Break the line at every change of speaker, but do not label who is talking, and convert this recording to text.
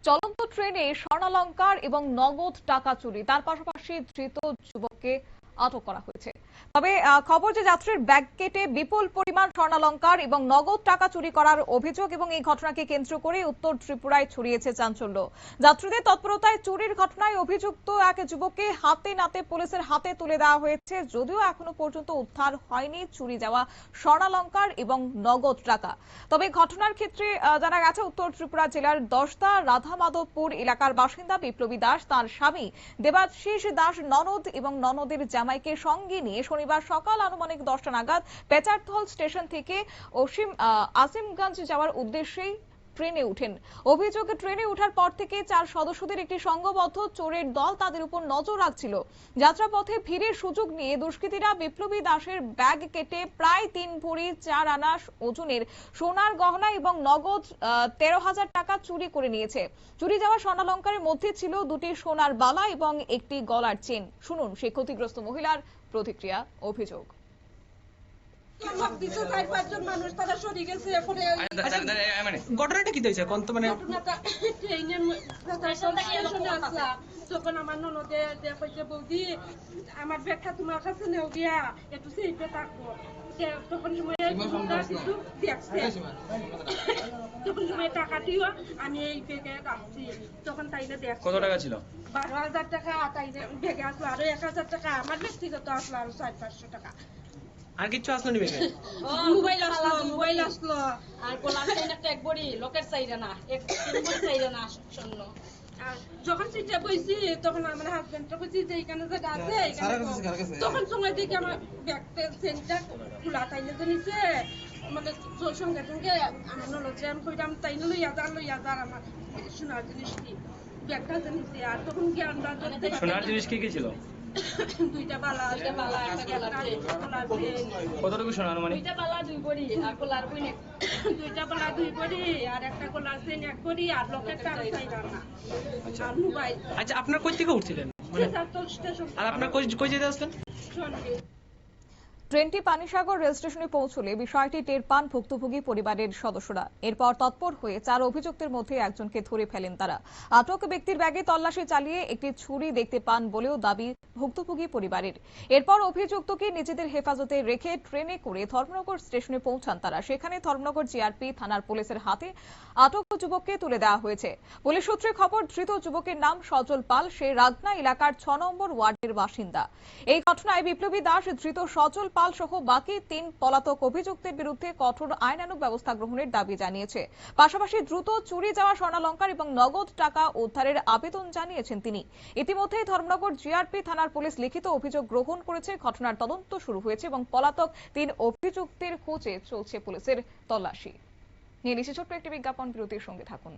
চলন্ত ট্রেনে স্বর্ণালংকার এবং নগদ টাকা চুরি, তার পাশাপাশি ধৃত যুবককে আটক করা হয়েছে। তবে খবর যে যাত্রীর ব্যাগ কেটে বিপুল পরিমাণ স্বর্ণালংকার এবং নগদ টাকা চুরি করার অভিযোগ, এবং এই ঘটনাকে কেন্দ্র করে উত্তর ত্রিপুরায় ছড়িয়েছে চাঞ্চল্য। যাত্রীদের তৎপরতায় চুরির ঘটনায় অভিযুক্ত এক যুবককে হাতে নাতে পুলিশের হাতে তুলে দেওয়া হয়েছে, যদিও এখনো পর্যন্ত উদ্ধার হয়নি চুরি যাওয়া স্বর্ণালংকার এবং নগদ টাকা। তবে ঘটনার ক্ষেত্রে জানা গেছে উত্তর ত্রিপুরা জেলার দশদা রাধামাধবপুর এলাকার বাসিন্দা বিপ্লবী দাস তার স্বামী দেবাশিস দাস ননদ এবং ননদের জামাইকে সঙ্গে নিয়ে শনিবার সকাল আনুমানিক 10টা নাগাদ পেচারথল স্টেশন থেকে আসিমগঞ্জ যাওয়ার উদ্দেশ্যে ট্রেনে উঠেন। অভিযোগ, ট্রেনে ওঠার পর থেকে 4 সদস্যদের একটি সংঘবদ্ধ চোরের দল তাদের উপর নজর রাখছিল। যাত্রাপথে ভিড়ের সুযোগ নিয়ে দুষ্কৃতীরা বিপ্লবী দাসের ব্যাগ কেটে প্রায় 3 ভরি 4 আনা ওজনের সোনার গহনা এবং নগদ 13,000 টাকা চুরি করে নিয়েছে। চুরি যাওয়া স্বর্ণালংকারের মধ্যে ছিল 2টি সোনার বালা এবং একটি গলার চেন। শুনুন সেই ক্ষতিগ্রস্ত মহিলার প্রতিক্রিয়া, অভিযোগ।
ঘটনাটা কি হয়েছে কোন তো মানে
তখন আমার ননদে কইছে বৌদি আমার ব্যাগটা তোমার কাছে নেও গিয়া একটু সেইটা থাকবো। তখন সময় তখন সময় টাকা দিও আমি এই ব্যাগে রাখছি। তখন তাইলে দেখ
কত টাকা ছিল?
12,000 টাকা। তাইলে ব্যাগে আসলো আরো 1,000 টাকা, আমার ব্যক্তিগত আসলো আরো 400-500 টাকা।
আর কিছু আসলো নি ব্যাগে?
মোবাইল আসলো
আর গোলাম চাই না এক বড়ি লোকের চাইরা না, এক তিন বড়ি চাইরা না শূন্য।
আর যখন সিটে বইছি তখন আমার হাজবেন্ডটা কইছি যে এখানে যে আছে তখন সময় দেখি আমার ব্যাগটা সেন্টার খোলা তাইলে যে নিচে মানে সঙ্গে সঙ্গে আমার ননদ যে আমি কইলাম তাই লইয়া যার আমার সোনার জিনিস কি ব্যাগটা যে নিচে। আর তখন কি আমরা
সোনার জিনিস কি কি ছিল?
2টা বালা একটা গলার চেন।
কতটুকু সোনার মানে?
2টা বালা 2 বড়ি আর গোলার বই
2টা বালা 2 বড়ি আর একটা গলার চেন 1 বড়ি আর লকেটটা আর চাইরা না। আর মোবাইল।
আচ্ছা, আপনারা কই থেকে উঠছিলেন? আর আপনারা কই যেতে আসলেন?
ট্রেনটি পানিসাগর রেল স্টেশনে পৌঁছলে বিষয়টি টের পান ভুক্তভোগী পরিবারের সদস্যরা। এরপর তৎপর হয়ে 4 অভিযুক্তের মধ্যে একজনকে ধরে ফেলেন তারা। আটক ব্যক্তির ব্যাগে তল্লাশি চালিয়ে একটি ছুরি দেখতে পান বলেও দাবি ভুক্তভোগী পরিবারের। এরপর অভিযুক্তকে নিজেদের হেফাজতে রেখে ট্রেনে করে ধর্মনগর স্টেশনে পৌঁছান তারা। সেখানে ধর্মনগর জিআরপি থানার পুলিশের হাতে আটক যুবককে তুলে দেওয়া হয়েছে। পুলিশ সূত্রে খবর, ধৃত যুবকের নাম সজল পাল, সে রাগনা এলাকার 6 নম্বর ওয়ার্ডের বাসিন্দা। এই ঘটনায় বিপ্লবী দাস, ধৃত সজল পাল সহ বাকি 3 পলাতক অভিযুক্তের বিরুদ্ধে কঠোর আইনানুগ ব্যবস্থা গ্রহণের দাবি জানিয়েছে। পাশাপাশি দ্রুত চুরি যাওয়া স্বর্ণালংকার এবং নগদ টাকা উদ্ধারের আবেদন জানিয়েছেন তিনি। ইতিমধ্যেই ধর্মনগর জিআরপি থানার পুলিশ লিখিত অভিযোগ গ্রহণ করেছে। ঘটনার তদন্ত শুরু হয়েছে এবং পলাতক 3 অভিযুক্তের খোঁজে চলছে পুলিশের তল্লাশি। নিয়ে নিচ্ছে ছোট্ট একটি বিজ্ঞাপন, বিরতির সঙ্গে থাকুন।